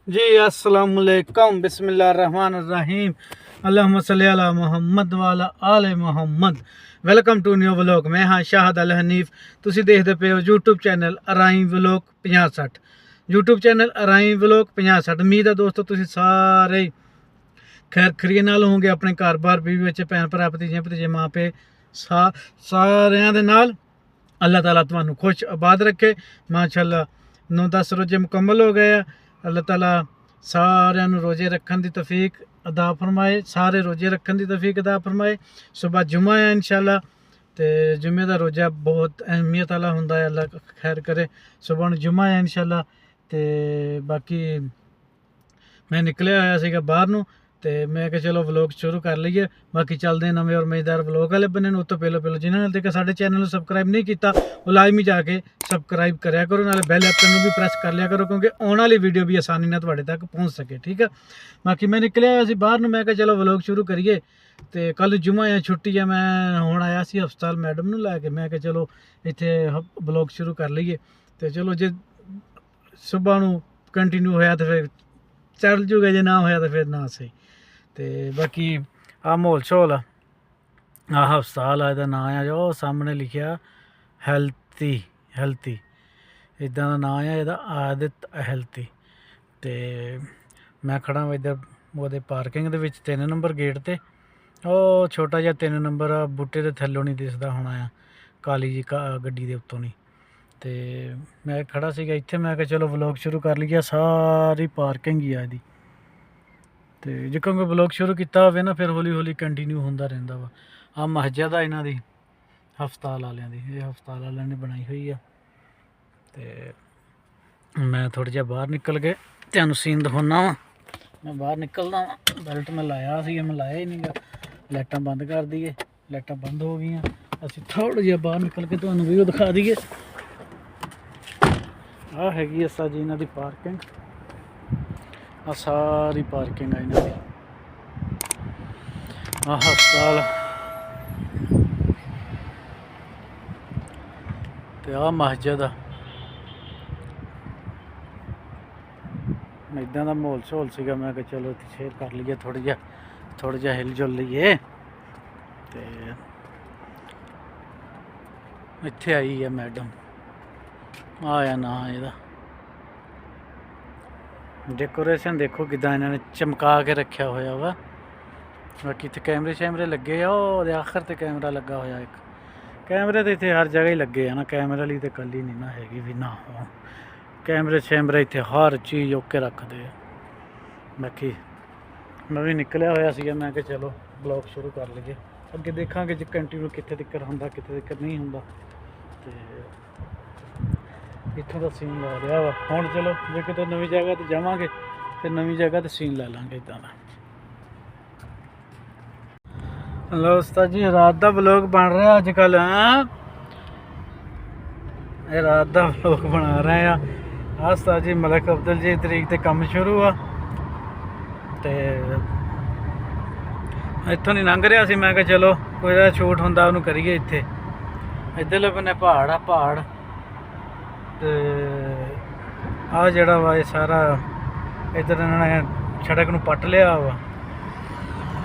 जी अस्सलाम वालेकुम बिस्मिल्लाहिर्रहमानिर्रहीम अल्लाहुम्मा सल्ली अला मुहम्मद वाला आले Muhammad. Welcome to new vlog. मैं हाँ शाहद अल हनीफ। तुसी देखते पे हो YouTube channel Arai vlog 50-60। YouTube channel Arai vlog 50-60। उम्मीद है दोस्तों तुसी सारे खैर खरीए नाल होंगे, अपने घर बार बीवी बच्चे भैन भरा भतीजे भतीजे माँ पे सारिਆਂ ਦੇ ਨਾਲ। अल्लाह ताला ਤੁਹਾਨੂੰ खुश आबाद रखे। माशाअल्लाह 9-10 रोजे मुकम्मल हो गए। अल्लाह ताला सारिਆਂ ਨੂੰ रोजे रखने की तौफीक अदा फरमाए, सारे रोजे रखने की तौफीक अदा फरमाए। सुबह जुम्मा है इंशाअल्लाह, तो जुम्मे का रोजा बहुत अहमियत वाला होंदा है। अल्लाह खैर करे। सुबह जुम्मा है इंशाअल्लाह। तो बाकी मैं निकलिया होया सीगा बाहर नूं, तो मैं कि चलो व्लॉग शुरू कर लीए। बाकी चलते हैं नवे और मज़ेदार व्लॉग वाले बने। उस तो पहले जिन्होंने तक साढ़े चैनल को सबसक्राइब नहीं किया वो लाजमी जाके सबसक्राइब कराया करो, नाले बैल आइकन भी प्रेस कर लिया करो, क्योंकि आने वाली वीडियो भी आसानी नाल तुहाडे तक पहुँच सके। ठीक है। बाकी मैं निकलिया होया सी बाहर नूं, मैं कहा चलो व्लॉग शुरू करिए। तो कल जुम्मा है, छुट्टी है। मैं हुण आया सी हस्पताल मैडम नूं लैके, मैं कहा चलो इत्थे व्लॉग शुरू कर लीए। तो चलो जे सुबह नूं कंटिन्यू होया तो फिर चल जूगा, जे ना होया तो फिर ना सही। तो बाकी आ माहौल शोल आ हस्पताल आ, नाम आ जो सामने लिखिया हैल्थी इदा का नाम है ਇਹਦਾ आदित हैल्थी। तो मैं खड़ा वा इधर वो पार्किंग दे विच 3 नंबर गेट ते। ਉਹ छोटा जिहा 3 नंबर बूटे के थल्लों नहीं दिसदा होना आ, काली जी गड्डी के उत्तों नहीं। तो मैं खड़ा सीगा इत्थे, मैं चलो व्लॉग शुरू कर लिया। सारी पार्किंग ही आ दी। तो जो क्योंकि ब्लॉग शुरू किया हो ना फिर हौली हौली कंटिन्यू होंदा रहिंदा वा। आ मस्जिद आ इन्हां दी हस्पताल वालियां दी, ये हस्पताल वालियां ने बनाई हुई है। तो मैं थोड़ा जिहा बाहर निकल के तुहानूं सीन दिखाना वा। मैं बाहर निकलदा वा, बेल्ट मैं लाया सी, मैं लाया ही नहीं गा। लाइटां बंद कर दईए, लाइटां बंद हो गई। असीं थोड़ा जिहा बाहर निकल के तुहानूं व्यू दिखा दईए। आ हैगी असा जी इन्हां दी पार्किंग। आ सारी पार्किंग है इन्हां दी। आ हस्पताल ते आ मस्जिद आ। इदां दा माहौल शोल सीगा, मैं कहा चलो शेयर कर लीए, थोड़ा जिहा हिल जुल लीए। ते इत्थे आई है मैडम, आया ना एह्दा। डेकोरेशन देखो किदां इन्होंने चमका के रखा होया वा। बाकी इत्थे कैमरे शैमरे लगे आ, ओहदे आखिर ते कैमरा लगा होया एक। कैमरे तो इत्थे हर जगह ही लगे है ना, कैमरे वाली तो कल ही नहीं ना हैगी भी ना हो। कैमरे शैमरे इत्थे हर चीज़ ओके रखते। बाकी मैं भी निकलिया होया सीगा, मैं कि चलो ब्लॉग शुरू कर लीए। अगे देखांगे जी कंटिन्यू कित्थे तक होंदा कित्थे तक नहीं होंदा। तो इत्थों का सीन ला रहा वा। हुण चलो जे किते नवी जगह तो जावांगे, फिर नवी जगह तो सीन लै लांगे इदां दा। हेलो उस्ताद जी, रात का व्लॉग बन रहा अजकल। ये रात का व्लॉग बना रहे हैं। उस्ताद जी मलिक अब्दुल जी तरीक ते काम शुरू आ। तो इत्थों नहीं लंघ रहा सी, मैं कहा चलो कोई शूट होंदा उन्होंने करिए। इत्थे इधरले बन्ने पहाड़ आ, पहाड़। तो आ जड़ा वा ये सारा इधर इन्होंने सड़क नूं पट लिया वा।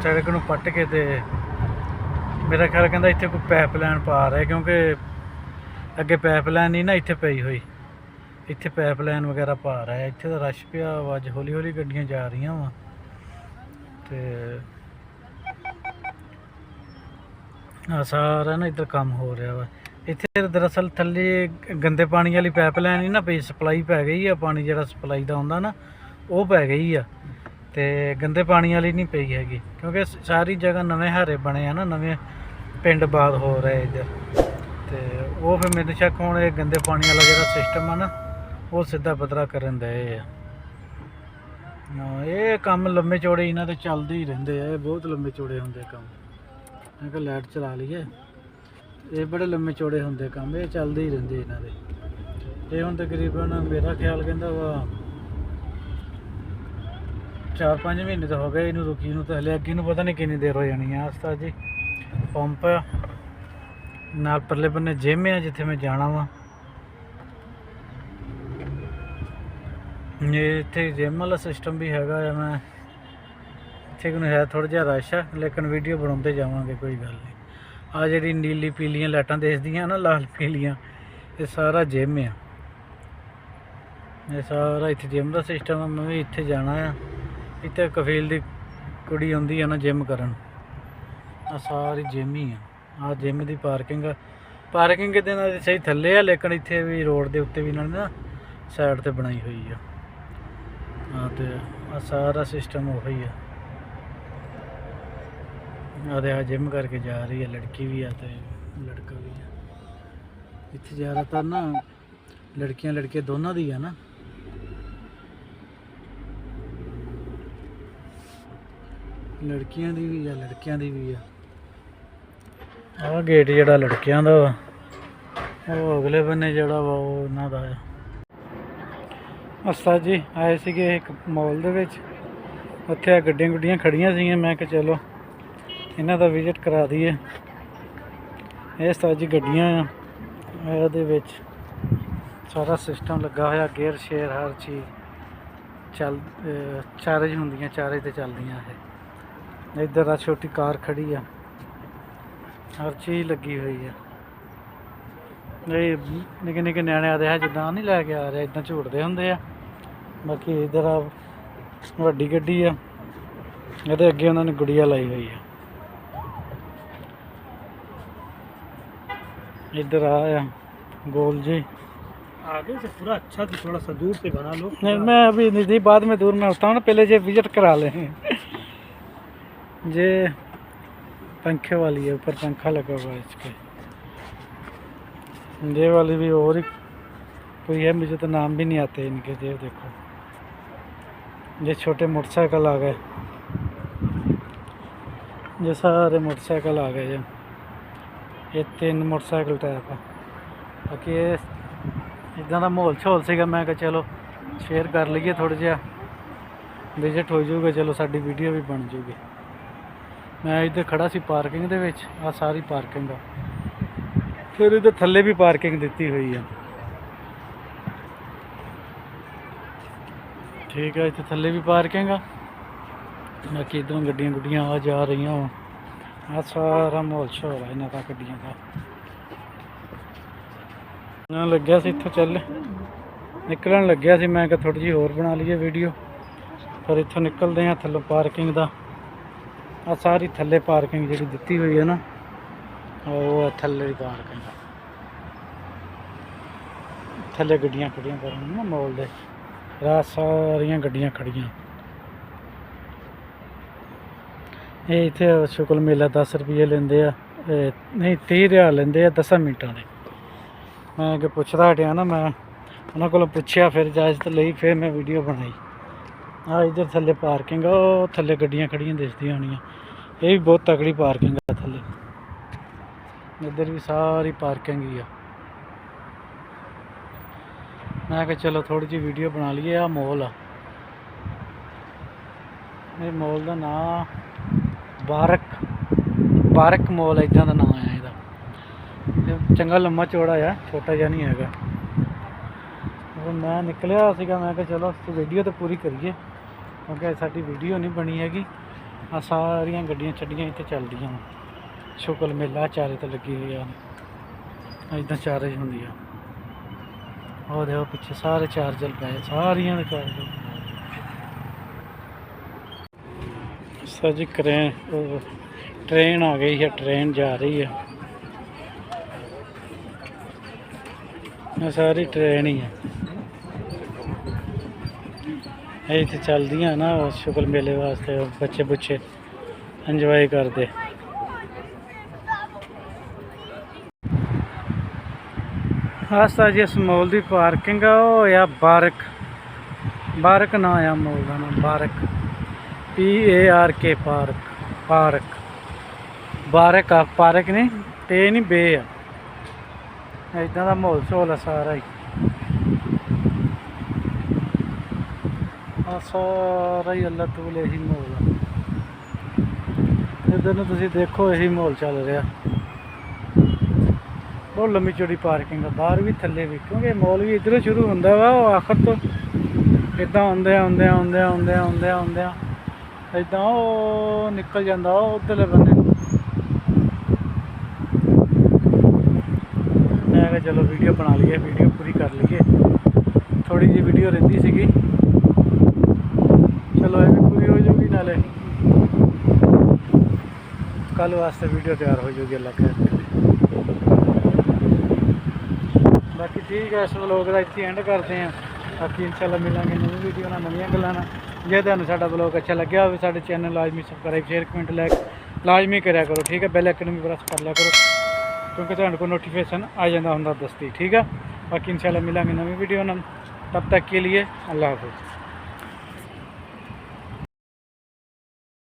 सड़क नूं पट के ते मेरा ख्याल कहता इत्थे कोई पाइपलाइन पा रहा है, क्योंकि अगे पाइपलाइन नहीं ना इत्थे पई हुई। इत्थे पाइपलाइन वगैरह पा रहा है। इत्थे तो रश पिया वा, अज हौली हौली गड्डियां जा रही वा। तो सारा ना इधर काम हो रहा वा। इत्थे दरअसल थल्ले गंदे पानी वाली पाइपलाइन ही ना पई, सप्लाई पै गई है। पानी जिहड़ा सप्लाई का आउंदा ना वो पै गई है। तो गंदे पानी वाली नहीं पई हैगी, क्योंकि सारी जगह नवे हारे बने हैं ना, नवे पिंड बाद हो रहे इधर। तो वो फिर मेरे शक हुण ये गंदे पानी वाला जो सिस्टम है ना वो सीधा पद्धरा करन दे। ये काम लम्बे चौड़े इन्हां दे चलदे ही रहिंदे आ, बहुत लंबे चौड़े होंदे काम। मैं कहा लाइट चला लीए, ये बड़े लम्बे चौड़े होंदे काम, ये चलदे ही रहिंदे इन्हां दे। ये हुण तकरीबन मेरा ख्याल कहंदा वा 4-5 महीने तो हो गए इनू रुकी नूं। तो हले अगे नूं पता नहीं कितनी देर हो जानी है। उस्ताद जी पंप नाल परले बन्ने जिम है जिथे मैं जाना वा। ਇਹ ਇੱਥੇ ਜਿਮ ਵਾਲਾ ਸਿਸਟਮ ਵੀ ਹੈਗਾ ਆ। ਮੈਂ ਇੱਥੇ ਨੂੰ ਹੈ ਥੋੜ੍ਹਾ ਜਿਹਾ ਰਸ਼ ਆ, ਲੇਕਿਨ ਵੀਡੀਓ ਬਣਾਉਂਦੇ ਜਾਵਾਂਗੇ, ਕੋਈ ਗੱਲ ਨਹੀਂ। ਆ ਜਿਹੜੀ ਨੀਲੀ ਪੀਲੀਆਂ ਲਾਈਟਾਂ ਦਿਖਦੀਆਂ ਨਾ, ਲਾਲ ਪੀਲੀਆਂ, ਇਹ ਸਾਰਾ ਜਿਮ ਆ। ਇਹ ਸਾਰਾ ਇੱਥੇ ਜਿਮ ਦਾ ਸਿਸਟਮ ਆ। ਮੈਂ ਵੀ ਇੱਥੇ ਜਾਣਾ ਆ। ਇੱਥੇ ਕਫੀਲ ਦੀ ਕੁੜੀ ਆਉਂਦੀ ਆ ਨਾ ਜਿਮ ਕਰਨ। ਆ ਸਾਰੀ ਜਿਮ ਹੀ ਆ। ਆ ਜਿਮ ਦੀ ਪਾਰਕਿੰਗ ਆ। ਪਾਰਕਿੰਗ ਇਹਦੇ ਨਾਲ ਸਹੀ ਥੱਲੇ ਆ, ਲੇਕਿਨ ਇੱਥੇ ਵੀ ਰੋਡ ਦੇ ਉੱਤੇ ਵੀ ਇਹਨਾਂ ਨੇ ਨਾ ਸਾਈਡ ਤੇ ਬਣਾਈ ਹੋਈ ਆ। ਹਾਂ, ਤੇ ਆ ਸਾਰਾ ਸਿਸਟਮ ਉਹੀ ਆ। ਆਦੇ ਆ ਜਿਮ ਕਰਕੇ ਜਾ ਰਹੀ ਹੈ ਲੜਕੀ ਵੀ ਆ ਤੇ ਲੜਕਾ ਵੀ ਆ। ਇੱਥੇ ਜ਼ਿਆਦਾਤਰ ਨਾ ਲੜਕੀਆਂ ਲੜਕੇ ਦੋਨਾਂ ਦੀ ਆ ਨਾ। ਲੜਕੀਆਂ ਦੀ ਵੀ ਆ, ਲੜਕਿਆਂ ਦੀ ਵੀ ਆ। ਆਹ ਗੇਟ ਜਿਹੜਾ ਲੜਕਿਆਂ ਦਾ ਵਾ, ਉਹ ਅਗਲੇ ਬੰਨੇ ਜਿਹੜਾ ਵਾ ਉਹ ਉਹਨਾਂ ਦਾ ਆ। ਉਸਤਾਦ ਜੀ ਆਏ ਸੀਗੇ ਇੱਕ ਮਾਲ ਦੇ ਵਿੱਚ, ਉੱਥੇ ਆ ਗੱਡੀਆਂ ਗੁੱਡੀਆਂ ਖੜੀਆਂ ਸੀਗੀਆਂ। ਮੈਂ ਕਿਹਾ ਚਲੋ ਇਹਨਾਂ ਦਾ ਵਿਜ਼ਿਟ ਕਰਾ ਦਈਏ। ਇਹ ਉਸਤਾਦ ਜੀ ਗੱਡੀਆਂ ਆ, ਇਹਦੇ ਵਿੱਚ ਸਾਰਾ ਸਿਸਟਮ ਲੱਗਾ ਹੋਇਆ, ਗੇਅਰ ਸ਼ੇਅਰ ਹਰ ਚੀਜ਼ ਚਾਰਜ ਹੁੰਦੀਆਂ, ਚਾਰਜ ਤੇ ਚੱਲਦੀਆਂ। ਇਹ ਇੱਧਰ ਆ ਛੋਟੀ ਕਾਰ ਖੜੀ ਆ, ਹਰ ਚੀਜ਼ ਲੱਗੀ ਹੋਈ ਆ। ਇਹ ਨਿੱਕੇ ਨਿੱਕੇ ਨਿਆਣੇ ਆਦੇ ਆ, ਜਿੱਦਾਂ ਨਹੀਂ ਲੈ ਕੇ ਆ ਰਿਹਾ, ਇੱਦਾਂ ਝੂਟਦੇ ਹੁੰਦੇ ਆ। ਬਾਕੀ ਇੱਧਰ ਆ ਵੱਡੀ ਗੱਡੀ ਆ, ਇਹਦੇ ਅੱਗੇ ਉਹਨਾਂ ਨੇ ਗੁੜੀਆ ਲਾਈ ਹੋਈ ਆ। इधर आया गोल जी आगे से पूरा अच्छा से थोड़ा सा दूर से बना लो। नहीं, मैं अभी नहीं, बाद में दूर में होता हूँ ना, पहले ये विजिट करा लें। ये पंखे वाली है, ऊपर पंखा लगा हुआ है इसके। ये वाली भी और ही कोई है, मुझे तो नाम भी नहीं आते इनके। ये देखो, ये छोटे मोटरसाइकिल आ गए, ये सारे मोटरसाइकिल आ गए। ये 3 मोटरसाइकिल टाइप है। बाकी ये इदा का माहौल शहौल सीगा, मैं कहा चलो शेयर कर लीए, थोड़ा जिहा विजिट हो जाऊगा, चलो साडी वीडियो भी बन जूगी। मैं इधर खड़ा सी पार्किंग दे विच, आ सारी पार्किंग आ। फिर इधर थल्ले भी पार्किंग दी हुई है। ठीक है, इतने थल्ले भी पार्किंग आ। बाकी इधरों गड्डियां गुड्डियां आ जा रही हो। आ सारा माहौल शहौल है इन्हों का गड्डियों का। मैं लग्या सी इत्थों चल निकलन लग्या सी, मैं थोड़ी जी होर बना लीए वीडियो। पर इत्थों निकलते हैं थल्लों पार्किंग का। आ सारी थल्ले पार्किंग जी दी हुई है ना, वो थल्ले की पार्किंग। थल्ले गड्डियां खड़ियां कर ना मॉल दे, रात सारियां गड्डियां खड़ियां। ये इतने शुक्ल मेला 10 रुपये लेंदे आ, नहीं 30 रियाल लेंदे आ 10 मिनटां दे। मैं अगे पुछदा हटिया ना, मैं उन्होंने को पुछया, फिर इजाजत लई, फिर मैं वीडियो बनाई। आ इधर थल्ले पार्किंग, वो थल्ले गड्डियां खड़ियां दिसदियां होनियां। ये भी बहुत तगड़ी पार्किंग है थल्ले। इधर भी सारी पार्किंग ही आ। मैं कहा चलो थोड़ी जी वीडियो बना लीए। आ मॉल आ, ये मॉल का नाम बारक मॉल है, इदा का नाम है इसका। चंगा लम्मा चौड़ा है, छोटा जहा नहीं है। मैं निकलिया सीगा, मैं कहा चलो वीडियो तो पूरी करिए, क्योंकि साडी वीडियो नहीं बनी हैगी। आ सारियां गड्डियां छड्डियां इत्थे चलदियां, शुक्ल मेला चारे तो लगी हुई है, इदा चार्ज होंदी है। और देखो पीछे सारे चार्जर पे, सारियां दे चार्जर। सर जी ट्रेन आ गई है, ट्रेन जा रही है। ये सारी ट्रेन ही है, ये इतने चलती है ना शुक्ल मेले वास्ते, बच्चे बुच्चे इंजॉय करते। आस्ता जी इस मॉल की पार्किंग है, या बारक ना आ मॉल का नाम, PARK पार्क नहीं, ते नहीं बे आ। इदा का माहौल शहौल है सारा ही। सारा ही अल्लाह तूल यही माहौल है। इधर तुम देखो यही माहौल चल रहा। ਬਹੁਤ ਲੰਮੀ ਚੌੜੀ ਪਾਰਕਿੰਗ ਆ, ਬਾਹਰ ਵੀ ਥੱਲੇ ਵੀ, ਕਿਉਂਕਿ ਮੌਲ ਵੀ ਇੱਧਰੋਂ ਸ਼ੁਰੂ ਹੁੰਦਾ ਵਾ, ਉਹ ਆਖਰ ਤੋਂ ਇੱਦਾਂ ਆਉਂਦਿਆਂ ਇੱਦਾਂ ਉਹ ਨਿਕਲ ਜਾਂਦਾ ਉਹ ਉੱਧਰਲੇ ਬੰਦੇ ਨੂੰ। ਮੈਂ ਕਿਹਾ ਚਲੋ ਵੀਡੀਓ ਬਣਾ ਲਈਏ, ਵੀਡੀਓ ਪੂਰੀ ਕਰ ਲਈਏ, ਥੋੜੀ ਜਿਹੀ ਵੀਡੀਓ ਰਹਿੰਦੀ ਸੀਗੀ, ਚਲੋ ਇਹ ਵੀ ਪੂਰੀ ਹੋ ਜਾਊਗੀ, ਨਾਲੇ ਕੱਲ ਵਾਸਤੇ ਵੀਡੀਓ ਤਿਆਰ ਹੋ ਜਾਊਗੀ ਅੱਲਾ ਖੈਰ ਕਰੇ। ਬਾਕੀ ਠੀਕ ਹੈ, ਇਸ ਵਲੋਗ ਦਾ ਇੱਥੇ ਐਂਡ ਕਰਦੇ ਹਾਂ। ਬਾਕੀ ਇਨਸ਼ਾਅੱਲਾ ਮਿਲਾਂਗੇ ਨਵੀਂ ਵੀਡੀਓ ਨਾਲ, ਨਵੀਆਂ ਗੱਲਾਂ ਨਾਲ। ਜੇ ਤੁਹਾਨੂੰ ਸਾਡਾ ਵਲੋਗ ਅੱਛਾ ਲੱਗਿਆ ਹੋਵੇ, ਸਾਡੇ ਚੈਨਲ ਲਾਜ਼ਮੀ ਸਬਸਕ੍ਰਾਈਬ, ਸ਼ੇਅਰ, ਕਮੈਂਟ, ਲਾਈਕ ਲਾਜ਼ਮੀ ਕਰਿਆ ਕਰੋ, ਠੀਕ ਹੈ। ਬੈਲ ਆਈਕਨ ਵੀ ਪ੍ਰੈਸ ਕਰ ਲਿਆ ਕਰੋ, ਕਿਉਂਕਿ ਤੁਹਾਡੇ ਕੋਲ ਨੋਟੀਫਿਕੇਸ਼ਨ ਆ ਜਾਂਦਾ ਹੁੰਦਾ ਦਸਤੀ, ਠੀਕ ਹੈ। ਬਾਕੀ ਇਨਸ਼ਾਅੱਲਾ ਮਿਲਾਂਗੇ ਨਵੀਂ ਵੀਡੀਓ ਨਾਲ, ਤਬ तक के लिए अल्लाह हाफ़िज़।